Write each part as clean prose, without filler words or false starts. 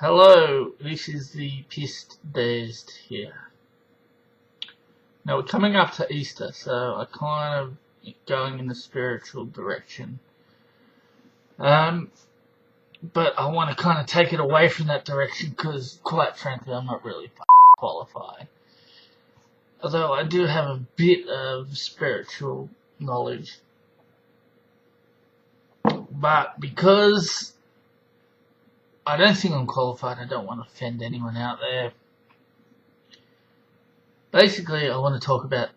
Hello, this is the Pissed Dazed here. Now we're coming up to Easter, so I kind of going in the spiritual direction. But I want to kind of take it away from that direction because, quite frankly, I'm not really qualified. Although I do have a bit of spiritual knowledge. But because I don't think I'm qualified, I don't want to offend anyone out there. Basically, I want to talk about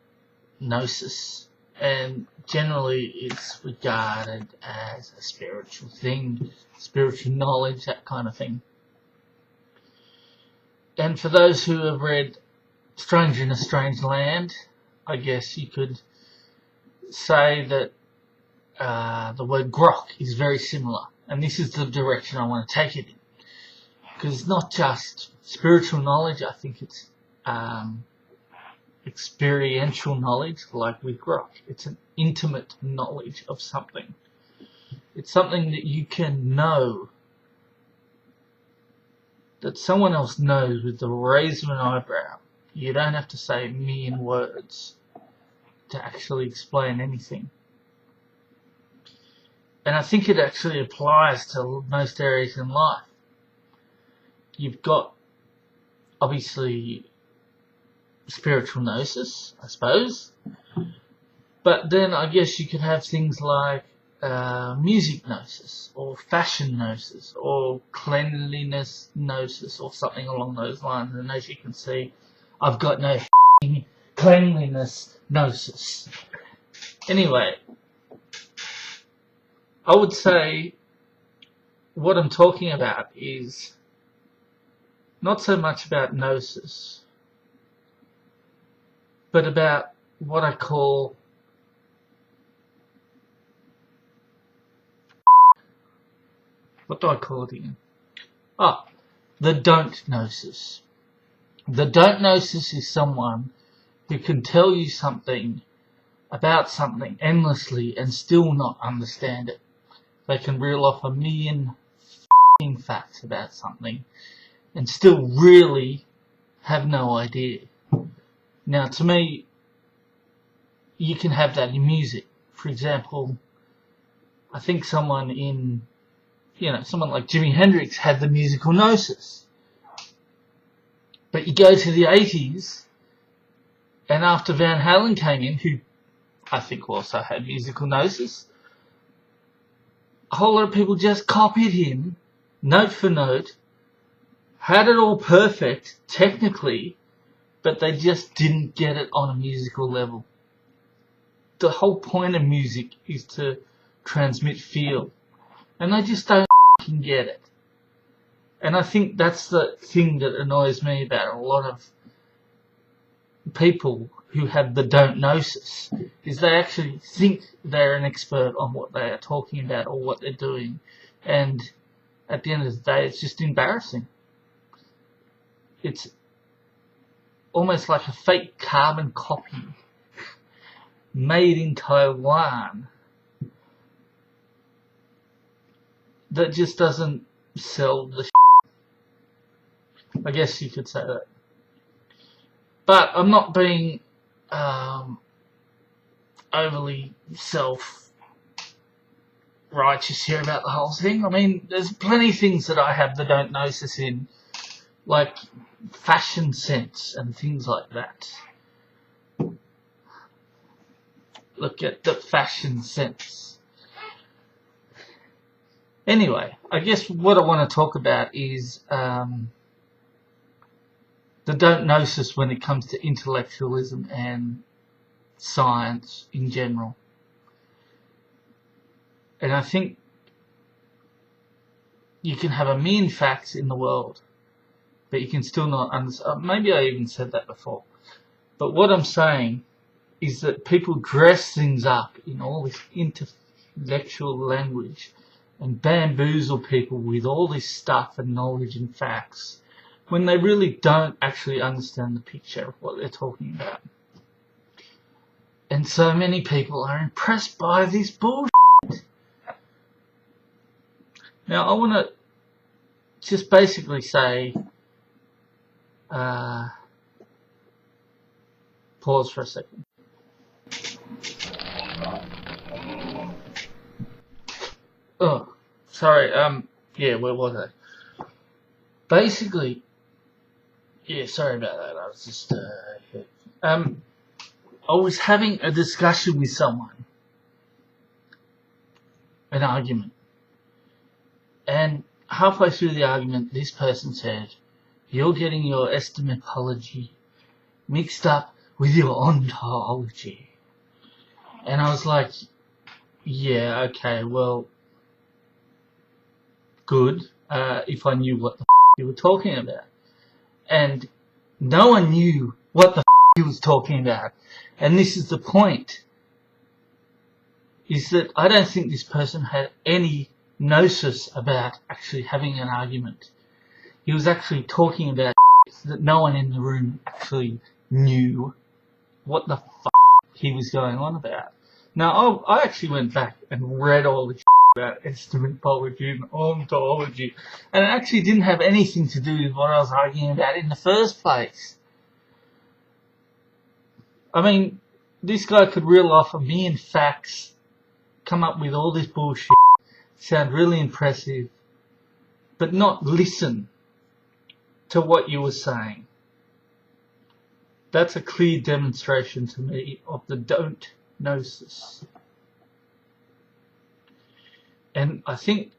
Gnosis, and generally it's regarded as a spiritual thing, spiritual knowledge, that kind of thing. And for those who have read Stranger in a Strange Land, I guess you could say that the word grok is very similar, and this is the direction I want to take it in. Because it's not just spiritual knowledge, I think it's experiential knowledge, like with grok. It's an intimate knowledge of something. It's something that you can know, that someone else knows with the raise of an eyebrow. You don't have to say a million words to actually explain anything. And I think it actually applies to most areas in life. You've got, obviously, spiritual gnosis, I suppose. But then I guess you could have things like music gnosis, or fashion gnosis, or cleanliness gnosis, or something along those lines. And as you can see, I've got no cleanliness gnosis. Anyway, I would say what I'm talking about is not so much about Gnosis, but about what I call what do I call it again? The don't Gnosis. The don't Gnosis is someone who can tell you something about something endlessly and still not understand it. They can reel off a million facts about something and still really have no idea. Now, to me, you can have that in music. For example, I think someone like Jimi Hendrix had the musical gnosis. But you go to the 80s, and after Van Halen came in, who I think also had musical gnosis, a whole lot of people just copied him, note for note, had it all perfect, technically, but they just didn't get it on a musical level. The whole point of music is to transmit feel, and they just don't get it. And I think that's the thing that annoys me about a lot of people who have the don't gnosis, is they actually think they're an expert on what they are talking about or what they're doing, and at the end of the day it's just embarrassing. It's almost like a fake carbon copy made in Taiwan that just doesn't sell the I guess you could say that. But I'm not being overly self-righteous here about the whole thing. I mean, there's plenty of things that I have the don't gnosis in, like fashion sense and things like that. Look at the fashion sense. Anyway, I guess what I want to talk about is the don't gnosis when it comes to intellectualism and science in general. And I think you can have a million facts in the world, but you can still not understand. Maybe I even said that before. But what I'm saying is that people dress things up in all this intellectual language and bamboozle people with all this stuff and knowledge and facts when they really don't actually understand the picture of what they're talking about. And so many people are impressed by this bullshit. Now, I want to just basically say, pause for a second. Oh, sorry, yeah, where was I? Basically, yeah, sorry about that, I was just, I was having a discussion with someone, an argument, and halfway through the argument, this person said, "You're getting your epistemology mixed up with your ontology." And I was like, yeah, okay, well, good, if I knew what the you were talking about. And no one knew what the he was talking about. And this is the point, is that I don't think this person had any gnosis about actually having an argument. He was actually talking about that no one in the room actually knew what the he was going on about. Now, I actually went back and read all this about epistemology and ontology, and it actually didn't have anything to do with what I was arguing about in the first place. I mean, this guy could reel off a million facts, come up with all this bullshit, sound really impressive, but not listen to what you were saying. That's a clear demonstration to me of the don't gnosis. And I think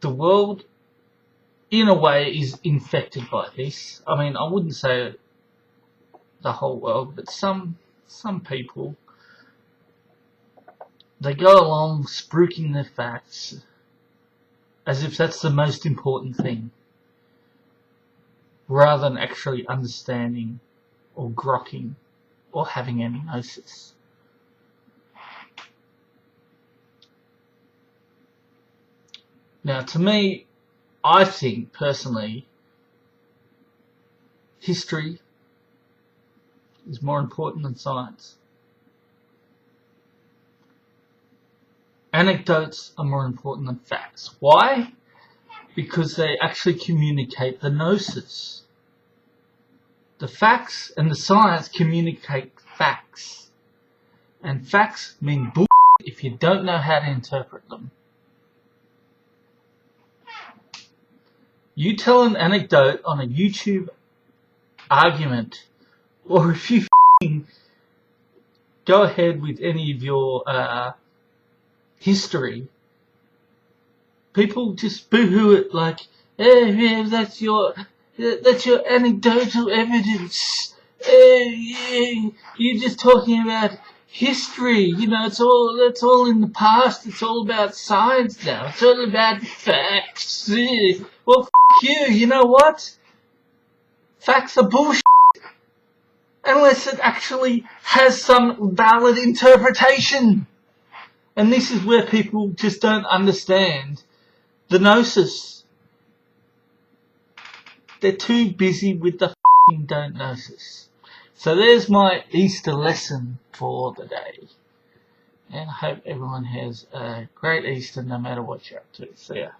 the world, in a way, is infected by this. I mean, I wouldn't say the whole world, but some people, they go along spruiking their facts as if that's the most important thing, rather than actually understanding or grokking or having any gnosis. Now, to me, I think, personally, history is more important than science. Anecdotes are more important than facts. Why? Because they actually communicate the gnosis. The facts and the science communicate facts. And facts mean bullshit if you don't know how to interpret them. You tell an anecdote on a YouTube argument, or if you go ahead with any of your history, people just boo-hoo it like, yeah, that's your anecdotal evidence. Yeah, you're just talking about history. You know, that's all in the past. It's all about science now. It's all about facts. Yeah. Well, you. You know what? Facts are bullshit. Unless it actually has some valid interpretation. And this is where people just don't understand the gnosis. They're too busy with the don't gnosis. So there's my Easter lesson for the day. And I hope everyone has a great Easter no matter what you're up to. See ya.